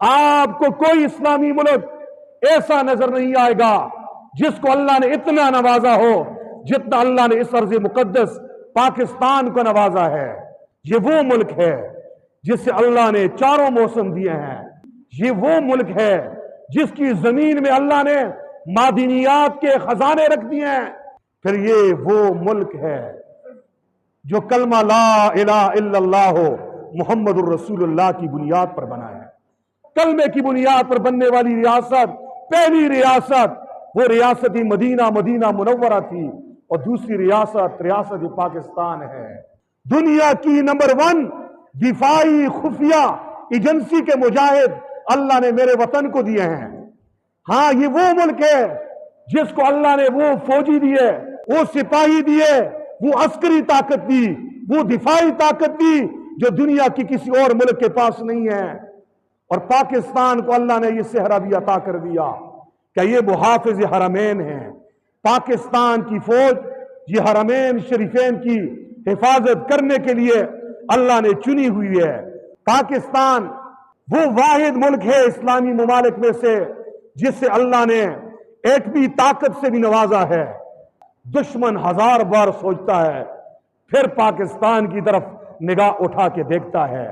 آپ کو کوئی اسلامی ملک ایسا نظر نہیں آئے گا جس کو اللہ نے اتنا نوازا ہو جتنا اللہ نے اس ارض مقدس پاکستان کو نوازا ہے۔ یہ وہ ملک ہے جس سے اللہ نے چاروں موسم دیے ہیں۔ یہ وہ ملک ہے جس کی زمین میں اللہ نے معدنیات کے خزانے رکھ دیے ہیں۔ پھر یہ وہ ملک ہے جو کلمہ لا الہ الا اللہ محمد الرسول اللہ کی بنیاد پر بنا ہے۔ کلمے کی بنیاد پر بننے والی ریاست، پہلی ریاست وہ ریاست مدینہ منورہ تھی، اور دوسری ریاست پاکستان ہے۔ دنیا کی نمبر 1 دفاعی خفیہ ایجنسی کے مجاہد اللہ نے میرے وطن کو دیے ہیں۔ ہاں، یہ وہ ملک ہے جس کو اللہ نے وہ فوجی دیے، وہ سپاہی دیے، وہ عسکری طاقت دی، وہ دفاعی طاقت دی جو دنیا کی کسی اور ملک کے پاس نہیں ہے۔ اور پاکستان کو اللہ نے یہ صحرا بھی عطا کر دیا کہ یہ محافظ حرمین ہیں۔ پاکستان کی فوج یہ حرمین شریفین کی حفاظت کرنے کے لیے اللہ نے چنی ہوئی ہے۔ پاکستان وہ واحد ملک ہے اسلامی ممالک میں سے جس سے اللہ نے ایٹمی طاقت سے بھی نوازا ہے۔ دشمن 1000 بار سوچتا ہے، پھر پاکستان کی طرف نگاہ اٹھا کے دیکھتا ہے۔